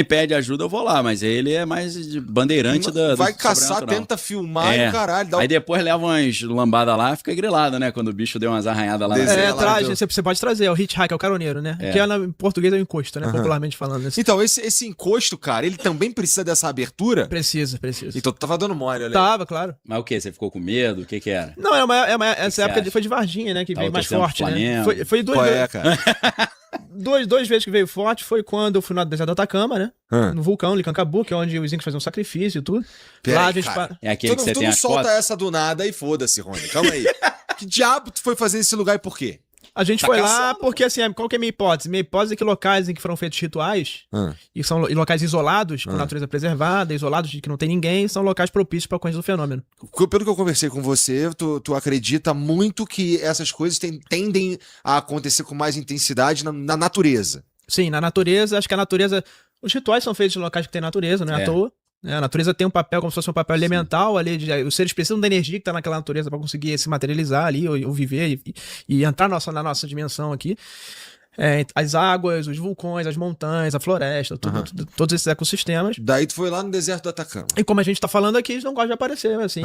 pede ajuda, eu vou lá, mas ele é mais de bandeirante do Vai caçar, sobrenatural. tenta filmar e o caralho. Dá Aí depois leva umas lambadas lá, fica grilado, né? Quando o bicho deu umas arranhadas lá. Você pode trazer, é o hitchhiker, é o caroneiro, né? Que em português é o encosto, né? Popularmente falando. Assim. Então, esse encosto, cara, ele também precisa dessa abertura? Precisa. Então tu tava dando mole, olha aí. Tava, claro. Mas o quê? Você ficou com medo? O que era? Não, essa época foi de Varginha, né? Que veio mais forte, né? Foi duas vezes. Cara? Duas vezes que veio forte foi quando eu fui no deserto do Atacama, né? No vulcão Licancabu, que é onde os incas faziam sacrifício e tudo. Lá a gente... É aquele que você tu tem não as solta fotos? essa do nada e foda-se, Rony. Calma aí. Que diabo tu foi fazer nesse lugar e por quê? A gente foi lá porque, assim, qual que é a minha hipótese? Minha hipótese é que locais em que foram feitos rituais, e são locais isolados, com natureza preservada, isolados de que não tem ninguém, são locais propícios para a ocorrência do fenômeno. Pelo que eu conversei com você, tu acredita muito que essas coisas tendem a acontecer com mais intensidade na natureza. Sim, na natureza, acho que a natureza... Os rituais são feitos em locais que tem natureza, não é à toa. A natureza tem um papel como se fosse um papel elemental ali, os seres precisam da energia que está naquela natureza para conseguir se materializar ali, ou viver e entrar na nossa dimensão aqui. As águas, os vulcões, as montanhas, a floresta, todos esses ecossistemas. Daí tu foi lá no deserto do Atacama. E como a gente está falando aqui, eles não gostam de aparecer, assim,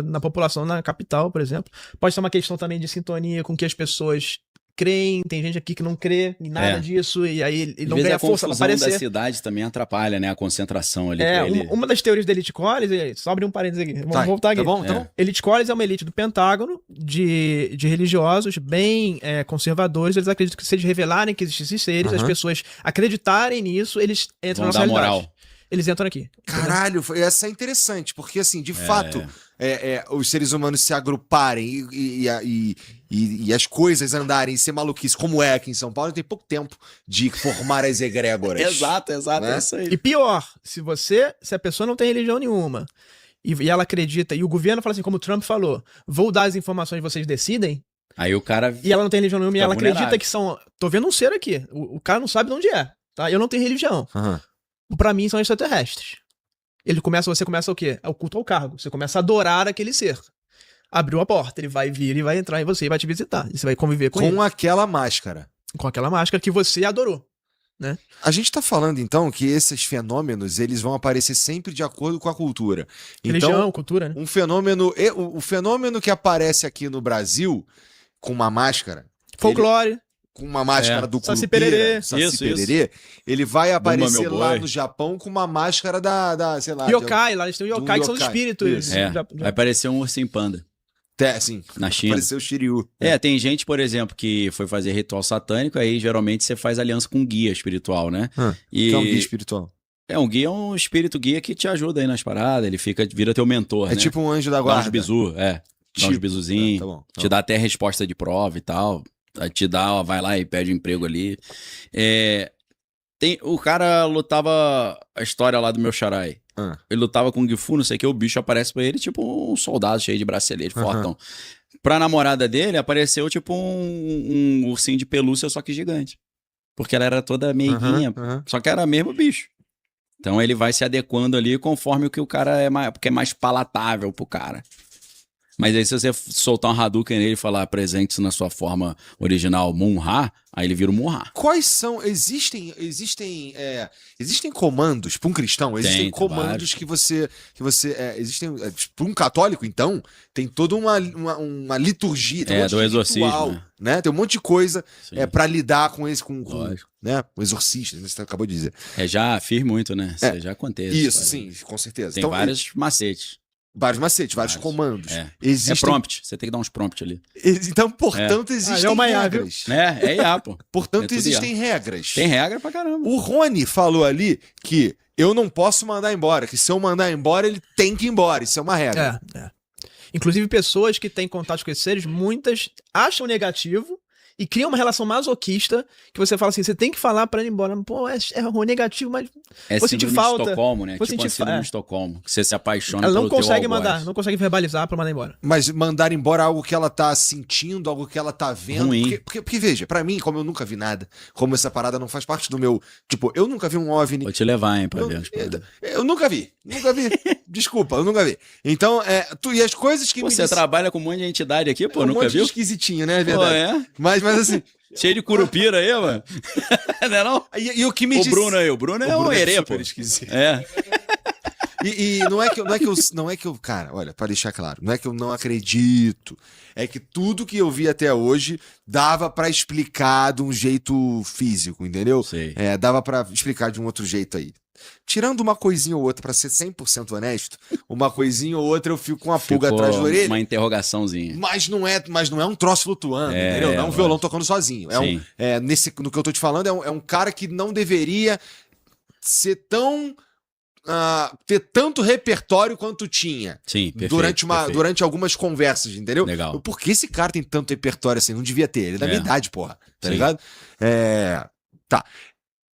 na população, na capital, por exemplo. Pode ser uma questão também de sintonia com que as pessoas creem, tem gente aqui que não crê em nada disso, e aí ele não ganha força pra aparecer. A confusão da cidade também atrapalha, né? A concentração ali. Uma das teorias da elite Colis, só abrir um parênteses aqui, vamos voltar aqui. Tá bom. Elite Colis é uma elite do Pentágono, de religiosos bem conservadores, eles acreditam que se eles revelarem que existem esses seres, as pessoas acreditarem nisso, eles entram na nossa realidade. Moral. Eles entram aqui. Caralho, essa é interessante, porque assim, de fato, os seres humanos se agruparem e as coisas andarem e ser maluquice, como é aqui em São Paulo, tem pouco tempo de formar as egrégoras. Exato, né? É isso aí. E pior, se a pessoa não tem religião nenhuma e ela acredita, e o governo fala assim, como o Trump falou, vou dar as informações, vocês decidem. Aí o cara... E ela não tem religião nenhuma e ela vulnerável. acredita que são... Tô vendo um ser aqui, o cara não sabe de onde é, tá? Eu não tenho religião. Pra mim são extraterrestres. Você começa o quê? É o culto ao cargo. Você começa a adorar aquele ser. Abriu a porta, ele vai vir e vai entrar em você e vai te visitar. E você vai conviver com ele. Com aquela máscara. Com aquela máscara que você adorou, né? A gente tá falando, então, que esses fenômenos, eles vão aparecer sempre de acordo com a cultura. Religião, então, cultura, né? O fenômeno que aparece aqui no Brasil com uma máscara... Folclore. Com uma máscara do Saci Pererê. Saci Pererê, ele vai aparecer lá no Japão com uma máscara sei lá... Yokai, lá eles têm yokai, que são os espíritos. Vai parecer um ursinho panda. Sim. Na China. Apareceu o Shiryu. Tem gente, por exemplo, que foi fazer ritual satânico, aí geralmente você faz aliança com um guia espiritual, né? Que é um guia espiritual? Um guia é um espírito guia que te ajuda aí nas paradas, ele vira teu mentor, né? Tipo um anjo da guarda. Dá uns bizu, dá uns bizuzinhos, te dá até resposta de prova e tal. Te dá, vai lá e pede um emprego ali. O cara lutava, a história lá do meu xarai. Ele lutava com o Gifu, não sei o que, o bicho aparece pra ele tipo um soldado cheio de bracelete, fortão. Pra namorada dele, apareceu tipo um ursinho de pelúcia, só que gigante. Porque ela era toda meiguinha, só que era mesmo bicho. Então ele vai se adequando ali conforme o que o cara porque é mais palatável pro cara. Mas aí se você soltar um Hadouken nele e falar apresente isso na sua forma original, Mun-Ra, aí ele vira o Mun-Ra. Quais são... Existem comandos para um cristão? Existem comandos que você existem para um católico, então, tem toda uma liturgia, tem um monte do de exorcismo, ritual, né? Tem um monte de coisa para lidar com esse, né? O exorcista, você acabou de dizer. Já fiz muito, né? Isso já acontece. Isso, sim, com certeza. Tem vários macetes. Vários macetes, vários comandos. É prompt, você tem que dar uns prompt ali. Então, portanto, existem regras. É IA, pô. Portanto, existem regras. Tem regra pra caramba. O Rony falou ali que eu não posso mandar embora, que se eu mandar embora, ele tem que ir embora. Isso é uma regra. Inclusive, pessoas que têm contato com esses seres, muitas acham negativo e criam uma relação masoquista que você fala assim, você tem que falar pra ir embora. Pô, é negativo, mas vou sentir falta. De Estocolmo, né? Tipo a síndrome de Estocolmo, que você se apaixona ela pelo teu algoz. Ela não consegue mandar, não consegue verbalizar pra mandar embora. Mas mandar embora algo que ela tá sentindo, algo que ela tá vendo. Ruim. Porque veja, pra mim, como eu nunca vi nada, como essa parada não faz parte do meu... Tipo, eu nunca vi um OVNI. Vou te levar, hein, pra ver. Eu nunca vi. Desculpa, eu nunca vi. Então, e as coisas que você trabalha com um monte de entidade aqui, pô, nunca viu? Um monte de esquisitinho, né? É verdade. Pô, Mas assim, Cheio de curupira aí, mano. Não é não? E o que me disse... O Bruno é um herê, pô. É. E não é que eu, cara, olha, para deixar claro, não é que eu não acredito, é que tudo que eu vi até hoje dava pra explicar de um jeito físico, entendeu? Sei. Dava pra explicar de um outro jeito aí. Tirando uma coisinha ou outra, pra ser 100% honesto, uma coisinha ou outra eu fico com uma pulga atrás da orelha. Uma interrogaçãozinha. Mas não é um troço flutuando, entendeu? Não é um violão tocando sozinho. No que eu tô te falando, é um cara que não deveria ser tão... ter tanto repertório quanto tinha. Sim, perfeito, durante algumas conversas, entendeu? Legal. Por que esse cara tem tanto repertório assim? Não devia ter. Ele é da minha idade, porra. Tá ligado? Tá.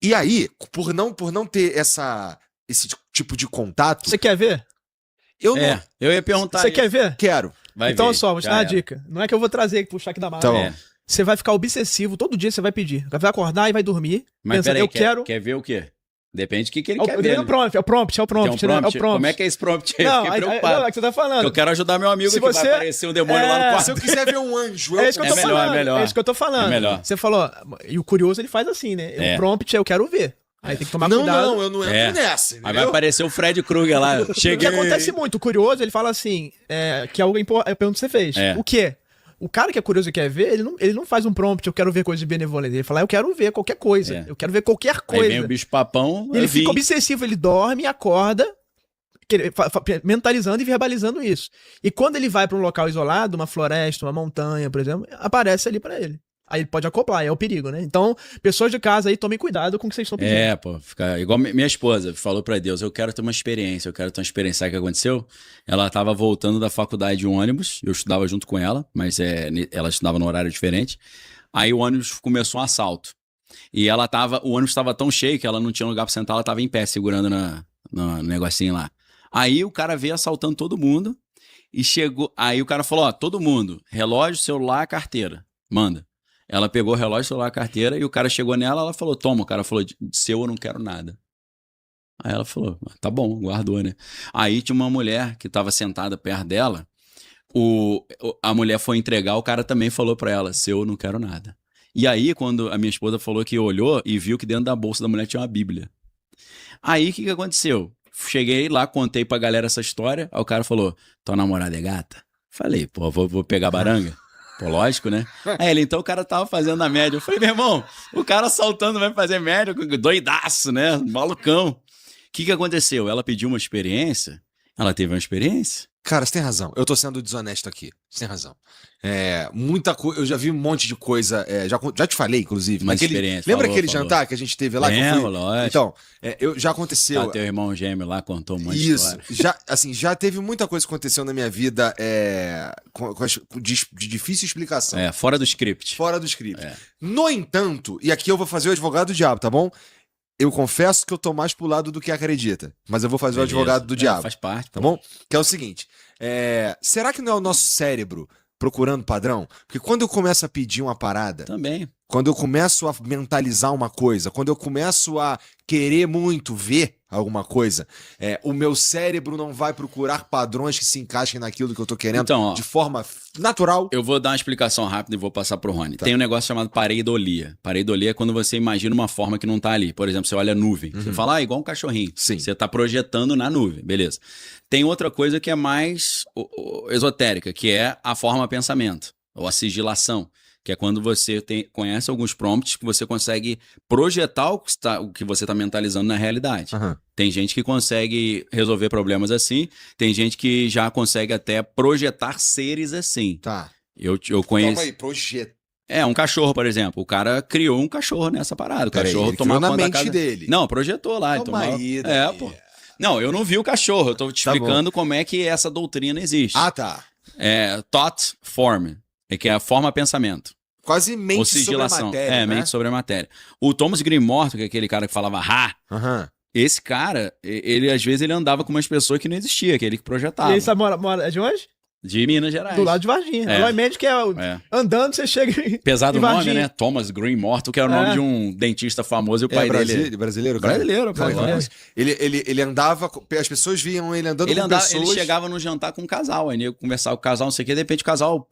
E aí, por não ter esse tipo de contato... Você quer ver? Eu não... Eu ia perguntar Você quer ver? Quero. Então, olha só, vou te dar uma dica. Não é que eu vou trazer, puxar aqui da mala. Tá bom. Você vai ficar obsessivo, todo dia você vai pedir. Vai acordar e vai dormir. Mas pensando, peraí, quer ver o quê? Depende do que ele quer ver. É o prompt. Como é que é esse prompt aí? Não, Fiquei preocupado. não, é que você tá falando. Eu quero ajudar meu amigo que vai aparecer um demônio lá no quarto. Se eu quiser ver um anjo, é isso que eu tô falando. É melhor. É isso que eu tô falando. É melhor. Você falou, e o curioso ele faz assim, né? O prompt eu quero ver. Aí tem que tomar cuidado. Não, eu não entro nessa. Entendeu? Aí vai aparecer o Fred Krueger lá. Cheguei. O que acontece muito, o curioso, ele fala assim, que é algo importante, a pergunta que você fez. O quê? O cara que é curioso e quer ver, ele não faz um prompt, eu quero ver coisa de benevolência. Ele fala, eu quero ver qualquer coisa. Eu quero ver qualquer coisa. Aí vem o bicho papão. Ele fica obsessivo, ele dorme e acorda, mentalizando e verbalizando isso. E quando ele vai pra um local isolado, uma floresta, uma montanha, por exemplo, aparece ali pra ele. Aí ele pode acoplar, é o perigo, né? Então, pessoas de casa aí, tomem cuidado com o que vocês estão pedindo. Fica igual minha esposa falou pra Deus, eu quero ter uma experiência. Sabe o que aconteceu? Ela tava voltando da faculdade de um ônibus, eu estudava junto com ela, mas ela estudava no horário diferente. Aí o ônibus começou um assalto. E o ônibus estava tão cheio que ela não tinha lugar pra sentar, ela tava em pé, segurando no negocinho lá. Aí o cara veio assaltando todo mundo e chegou... Aí o cara falou, todo mundo, relógio, celular, carteira, manda. Ela pegou o relógio, celular, carteira, e o cara chegou nela, ela falou, toma. O cara falou, de seu eu não quero nada. Aí ela falou, tá bom, guardou, né? Aí tinha uma mulher que tava sentada perto dela, a mulher foi entregar, o cara também falou pra ela, seu eu não quero nada. E aí, quando a minha esposa falou que olhou e viu que dentro da bolsa da mulher tinha uma Bíblia. Aí, o que aconteceu? Cheguei lá, contei pra galera essa história, aí o cara falou, tua namorada é gata? Falei, pô, vou pegar baranga? Pô, lógico, né? Aí ele, então o cara tava fazendo a média. Eu falei, meu irmão, o cara assaltando vai fazer média, doidaço, né? Malucão. O que aconteceu? Ela pediu uma experiência, ela teve uma experiência. Cara, você tem razão. Eu tô sendo desonesto aqui. Você tem razão. Muita coisa. Eu já vi um monte de coisa. Já te falei, inclusive. Lembra aquele jantar que a gente teve lá? Lógico. Então, já aconteceu. Teu irmão gêmeo lá contou um monte de história. Já teve muita coisa que aconteceu na minha vida de difícil explicação. Fora do script. Fora do script. No entanto, e aqui eu vou fazer o advogado do diabo, tá bom? Eu confesso que eu tô mais pro lado do que acredita, mas eu vou fazer o advogado do diabo. Faz parte. Tá bom? Que é o seguinte, será que não é o nosso cérebro procurando padrão? Porque quando eu começo a pedir uma parada... Também. Quando eu começo a mentalizar uma coisa, quando eu começo a querer muito ver alguma coisa, o meu cérebro não vai procurar padrões que se encaixem naquilo que eu tô querendo de forma natural. Eu vou dar uma explicação rápida e vou passar pro Rony. Tem um negócio chamado pareidolia. Pareidolia é quando você imagina uma forma que não tá ali. Por exemplo, você olha a nuvem. Você fala, igual um cachorrinho. Sim. Você tá projetando na nuvem. Beleza. Tem outra coisa que é mais esotérica, que é a forma pensamento, ou a sigilação. Que é quando você conhece alguns prompts que você consegue projetar o que você está mentalizando na realidade. Uhum. Tem gente que consegue resolver problemas assim, tem gente que já consegue até projetar seres assim. Tá. Eu conheço... Calma aí, projetar. Um cachorro, por exemplo. O cara criou um cachorro nessa parada. O cachorro ele criou na mente dele. Não, projetou lá. Pô. Não, eu não vi o cachorro. Eu tô te explicando como é que essa doutrina existe. Ah, tá. Thought form. Que é a forma pensamento. Quase mente sobre a matéria, né? Mente sobre a matéria. O Thomas Greenmorton, que é aquele cara que falava esse cara, ele às vezes ele andava com umas pessoas que não existiam, que ele que projetava. E esse mora de onde? De Minas Gerais. Do lado de Varginha. Eloy Mendes, que andando, você chega Pesado em nome, Varginha. né? Thomas Green Morton, que é o nome de um dentista famoso e o pai dele... Brasileiro, cara? Brasileiro, pô. Ele andava, as pessoas viam ele andando com pessoas... Ele chegava no jantar com um casal, aí nego conversava com o casal, não sei o que, de repente o casal,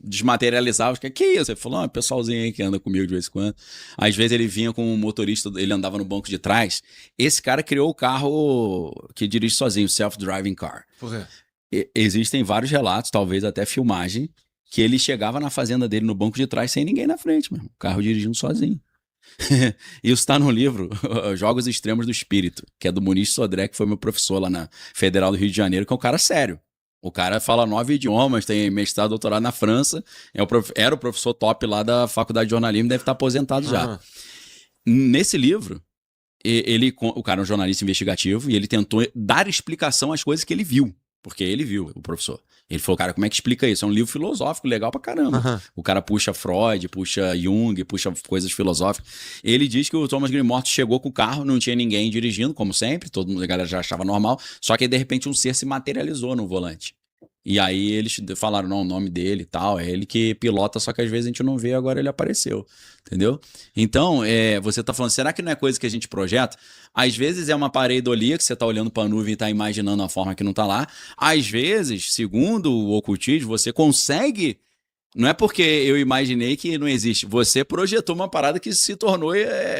desmaterializava. Que isso? Ele falou, pessoalzinho aí que anda comigo de vez em quando. Às vezes ele vinha com um motorista, ele andava no banco de trás. Esse cara criou o carro que dirige sozinho, o self-driving car. Por quê? Existem vários relatos, talvez até filmagem, que ele chegava na fazenda dele no banco de trás sem ninguém na frente, mesmo. O carro dirigindo sozinho. Isso está no livro Jogos Extremos do Espírito, que é do Muniz Sodré, que foi meu professor lá na Federal do Rio de Janeiro, que é um cara sério. O cara fala 9 idiomas, tem mestrado, doutorado na França, era o professor top lá da Faculdade de Jornalismo, deve estar aposentado já. Nesse livro, o cara é um jornalista investigativo e ele tentou dar explicação às coisas que ele viu. Porque ele viu, o professor. Ele falou, cara, como é que explica isso? É um livro filosófico legal pra caramba. O cara puxa Freud, puxa Jung, puxa coisas filosóficas. Ele diz que o Thomas Green Morton chegou com o carro, não tinha ninguém dirigindo, como sempre, todo mundo, a galera já achava normal, só que de repente um ser se materializou no volante. E aí eles falaram, não, o nome dele e tal, é ele que pilota, só que às vezes a gente não vê, agora ele apareceu, entendeu? Então, você tá falando, será que não é coisa que a gente projeta? Às vezes é uma pareidolia que você tá olhando pra nuvem e tá imaginando a forma que não tá lá. Às vezes, segundo o ocultismo, você consegue... Não é porque eu imaginei que não existe, você projetou uma parada que se tornou,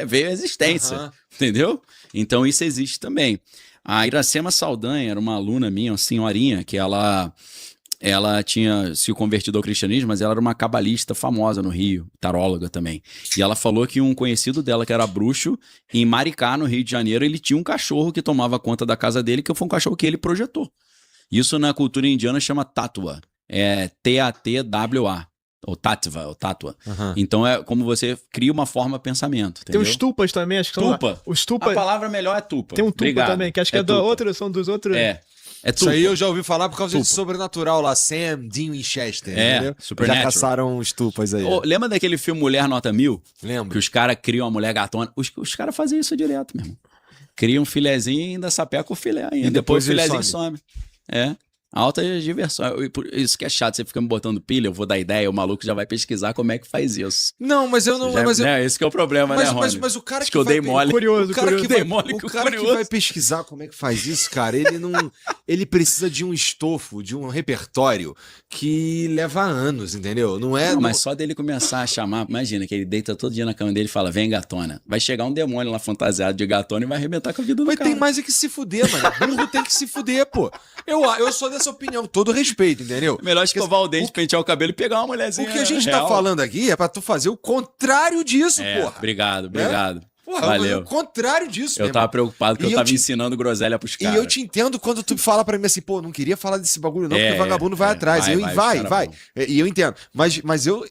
veio à existência, entendeu? Então isso existe também. A Iracema Saldanha era uma aluna minha, uma senhorinha, que ela tinha se convertido ao cristianismo, mas ela era uma cabalista famosa no Rio, taróloga também. E ela falou que um conhecido dela, que era bruxo, em Maricá, no Rio de Janeiro, ele tinha um cachorro que tomava conta da casa dele, que foi um cachorro que ele projetou. Isso na cultura indiana chama Tattva, Tatwa. Ou Tattva. Então é como você cria uma forma pensamento. Entendeu? Tem os tupas também, acho que são. Tupa. Os tupa. A palavra melhor é tupa. Tem um tupa Obrigado. também, que acho que são dos outros. Isso aí eu já ouvi falar por causa de Sobrenatural lá, Sam, Dean Winchester, entendeu? Já caçaram os tupas aí. Lembra daquele filme Mulher Nota 1000? Lembro. Que os caras criam a mulher gatona. Os caras faziam isso direto mesmo. Criam um filezinho e ainda sapeca o filé ainda. E depois o filezinho some. Alta diversão. Isso que é chato, você fica me botando pilha, eu vou dar ideia, o maluco já vai pesquisar como é que faz isso. Não, mas eu não... Esse que é o problema, né, Rony? Mas o cara que eu dei mole. Curioso. O cara que vai pesquisar como é que faz isso, cara, ele não... Ele precisa de um estofo, de um repertório que leva anos, entendeu? Mas só dele começar a chamar, imagina que ele deita todo dia na cama dele e fala, vem gatona. Vai chegar um demônio lá fantasiado de gatona e vai arrebentar com a vida do cara. Mas tem mais é que se fuder, mano. Burro tem que se fuder, pô. Eu sou dessa opinião, todo respeito, entendeu? Melhor escovar o dente, pentear o cabelo e pegar uma mulherzinha. O que a gente tá falando aqui é pra tu fazer o contrário disso, porra. Obrigado. Porra, valeu. O contrário disso, eu tava preocupado porque eu tava ensinando groselha pros caras. E eu te entendo quando tu fala pra mim assim, pô, não queria falar desse bagulho não, porque o vagabundo vai atrás. Vai. E eu entendo. Mas eu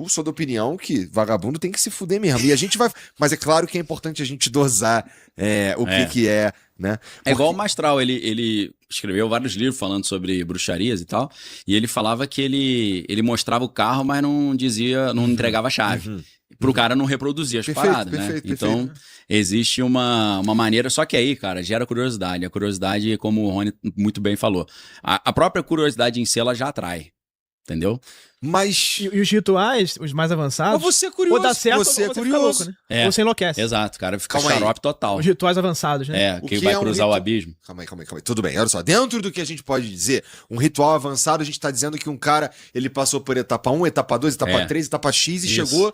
sou da opinião que vagabundo tem que se fuder mesmo. E a gente vai... Mas é claro que é importante a gente dosar o que é, né? É igual o Mastral, ele escreveu vários livros falando sobre bruxarias e tal, e ele falava que ele mostrava o carro, mas não entregava a chave. Pro cara não reproduzir as paradas, né? Então, existe uma maneira... Só que aí, cara, gera curiosidade. A curiosidade, como o Rony muito bem falou, a própria curiosidade em si, ela já atrai. Entendeu? Mas... E os rituais, os mais avançados... Mas você é curioso. Ou dá certo, você ou é curioso. Louco, né? Ou você enlouquece. Exato, cara. Fica xarope total. Os rituais avançados, né? Que vai cruzar o abismo. Calma aí. Tudo bem, olha só. Dentro do que a gente pode dizer, um ritual avançado, a gente tá dizendo que um cara, ele passou por etapa 1, etapa 2, etapa 3, etapa X e chegou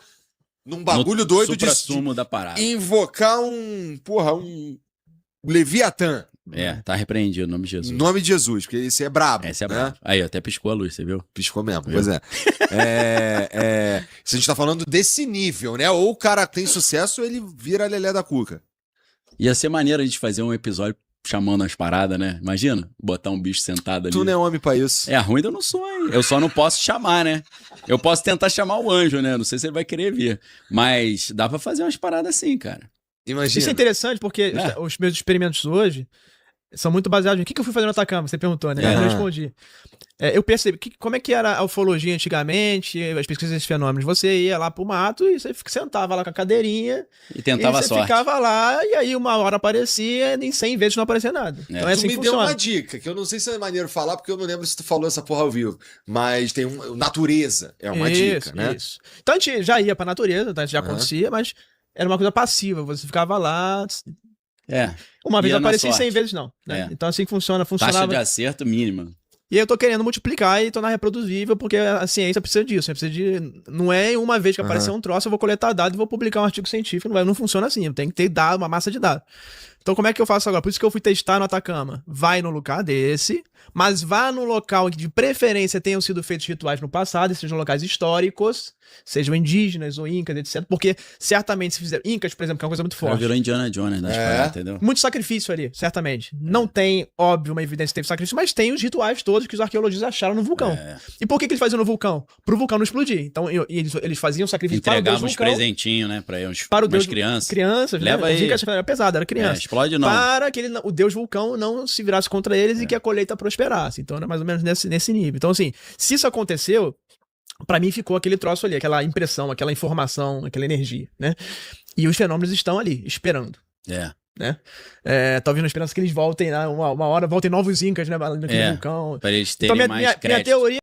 num bagulho doido de supra-sumo da parada. Invocar um Leviatã. Tá repreendido, em nome de Jesus. Em nome de Jesus, porque esse é brabo. Esse é brabo. Aí, até piscou a luz, você viu? Piscou mesmo, pois é. Se a gente tá falando desse nível, né? Ou o cara tem sucesso, ele vira lelé da cuca. Ia ser maneiro a gente fazer um episódio chamando as paradas, né? Imagina, botar um bicho sentado ali. Tu não é homem pra isso. É ruim, eu não sou, hein? Eu só não posso chamar, né? Eu posso tentar chamar o anjo, né? Não sei se ele vai querer vir. Mas dá pra fazer umas paradas assim, cara. Imagina. Isso é interessante porque os meus experimentos hoje são muito baseados em o que eu fui fazer no Atacama, você perguntou, né? Eu respondi. Eu percebi, como é que era a ufologia antigamente, as pesquisas desses fenômenos? Você ia lá pro mato e você sentava lá com a cadeirinha e tentava a sorte. Você ficava lá e aí uma hora aparecia e 100 vezes não aparecia nada. Então é assim que funciona. Deu uma dica, que eu não sei se é maneiro falar, porque eu não lembro se tu falou essa porra ao vivo, mas tem natureza, é uma dica, né? Isso. Então a gente já ia pra natureza, então, já acontecia, mas era uma coisa passiva, você ficava lá... Uma vez aparecia 100 vezes não. Né? Então assim que funcionava. Taxa de acerto mínima. E aí eu tô querendo multiplicar e tornar reproduzível, porque a ciência precisa disso. Precisa de... Não é uma vez que aparecer um troço, eu vou coletar dados e vou publicar um artigo científico. Não funciona assim. Tem que ter dado uma massa de dados. Então como é que eu faço agora? Por isso que eu fui testar no Atacama. Vai no lugar desse, mas vá num local em que de preferência tenham sido feitos rituais no passado, sejam locais históricos, sejam indígenas ou incas, etc. Porque certamente se fizeram... Incas, por exemplo, que é uma coisa muito forte. Virou Indiana Jones, né? Entendeu? Muito sacrifício ali, certamente. Não tem, óbvio, uma evidência que teve sacrifício, mas tem os rituais todos que os arqueologistas acharam no vulcão. E por que eles faziam no vulcão? Pro vulcão não explodir. Então eles faziam sacrifício para o deus vulcão. Entregavam uns presentinhos, né? Para o deus crianças. Crianças, leva né? aí. Era pesado, era criança. Explode não. Para que o deus vulcão não se virasse contra eles e que a colheita prosperasse. Então era mais ou menos nesse nível. Então assim, se isso aconteceu, pra mim ficou aquele troço ali, aquela impressão, aquela informação, aquela energia, né? E os fenômenos estão ali, esperando. Né? Talvez na esperança que eles voltem, uma hora voltem novos incas, né? Naquele vulcão. Para eles terem mais crédito. Minha teoria